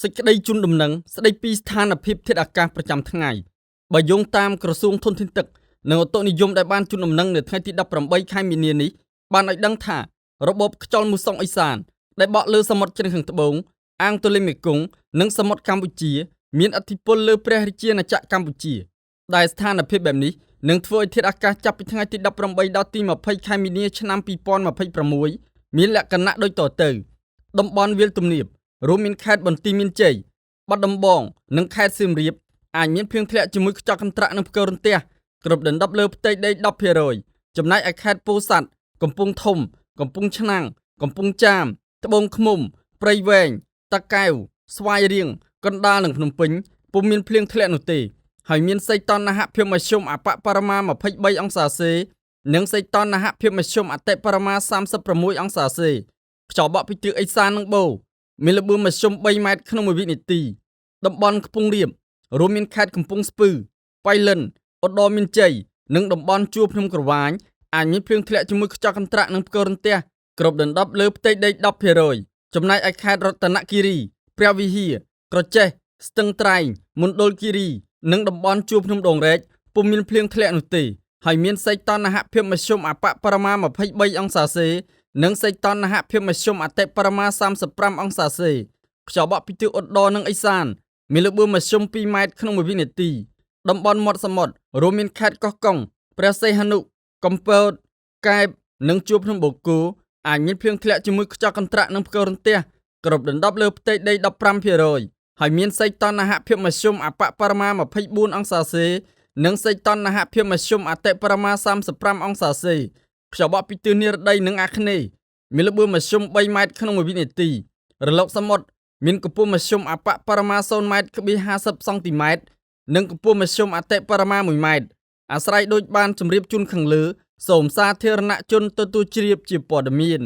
សេចក្តីជូនដំណឹងស្តីពីស្ថានភាពធាតុអាកាសប្រចាំថ្ងៃបើយោងតាមក្រសួងធនធានទឹកនិងឧតុនិយមដែលបានជូនដំណឹងនៅថ្ងៃទី18ខែមីនានេះបានឲ្យដឹងថារបបខ្យល់មូសុងអេសានដែលបក់លើសមុទ្រជ្រេងខាងត្បូងអាងទន្លេមេគង្គនិងសមុទ្រកម្ពុជាមានឥទ្ធិពលលើព្រះរាជាណាចក្រកម្ពុជាដែលស្ថានភាពបែបនេះនឹងធ្វើឲ្យធាតុអាកាសចាប់ពីថ្ងៃទី18ដល់ទី20ខែមីនាឆ្នាំ2026មានលក្ខណៈដូចតទៅតំបន់វាលទំនាបរួមមានខេត្តបន្ទាយមានជ័យបាត់ដំបងនិងខេត្តសៀមរាបអាចមានភ្លៀងធ្លាក់ជាមួយខ្យល់កន្ត្រាក់និងផ្គររន្ទះគ្របដណ្ដប់លើផ្ទៃដី 10% ចំណែកឯខេត្តពោធិ៍សាត់កំពង់ធំកំពង់ឆ្នាំងកំពង់ចាមត្បូងឃ្មុំព្រៃវែងតាកែវស្វាយរៀងកណ្ដាលនិងភ្នំពេញពុំមានភ្លៀងធ្លាក់នោះទេហើយមានសីតុណ្ហភាពមធ្យមអបបរមា23អង្សាសេនិងសីតុណ្ហភាពមធ្យមអតិបរមា36អង្សាសេខ្យល់បក់ពីទិសឦសាននិងបូរមានល្បឿនមធ្យម3ម៉ែត្រក្នុង1វិនាទីតំបន់ខ្ពង់រាបរួមមានខេត្តកំពង់ស្ពឺប៉ៃលិនឧត្តរមានជ័យនិងតំបន់ជួរភ្នំក្រវាញអាចមានភ្លៀងធ្លាក់ជាមួយខ្យល់កន្ត្រាក់និងផ្គររន្ទះគ្របដណ្ដប់លើផ្ទៃដី 10% ចំណែកឯខេត្តរតនគិរីព្រះវិហារក្រចេះស្ទឹងត្រែងមណ្ឌលគិរីនិងតំបន់ជួរភ្នំដងរែកពុំមានភ្លៀងធ្លាក់នោះទេហើយមានសីតុណ្ហភាពមធ្យមអបបរមា23អង្សាសេនិងសីតុណ្ហភាពមធ្យមអតិបរមា35អង្សាសេខ្យល់បក់ពីទិសឧត្តរនិងឦសានមានល្បឿនមធ្យម2ម៉ែត្រក្នុង1វិនាទីតំបន់មាត់សមុទ្ររួមមានខេត្តកោះកុងព្រះសីហនុកំពតកែបនិងជួរភ្នំបូកគោអាចមានភ្លៀងធ្លាក់ជាមួយខ្យល់កន្ត្រាក់និងផ្គររន្ទះគ្របដណ្ដប់លើផ្ទៃដី 15% ហើយមានសីតុណ្ហភាពមធ្យមអបបរមា24អង្សាសេនិងសីតុណ្ហភាពមធ្យមអតិបរមា35អង្សាសេខ្យល់បក់ពីទិសនិរតីនិងអាគ្នេយ៍មានល្បឿនមធ្យម3ម៉ែត្រក្នុង1វិនាទីរលកសមុទ្រមានកម្ពស់មធ្យមអបបរមា0ម៉ែត្រ50សង់ទីម៉ែត្រនិងកម្ពស់មធ្យមអតិបរមា1ម៉ែត្រអាស្រ័យដូចបានជម្រាបជូនខាងលើសូមសាធារណជនទទួលជ្រាបជាព័ត៌មាន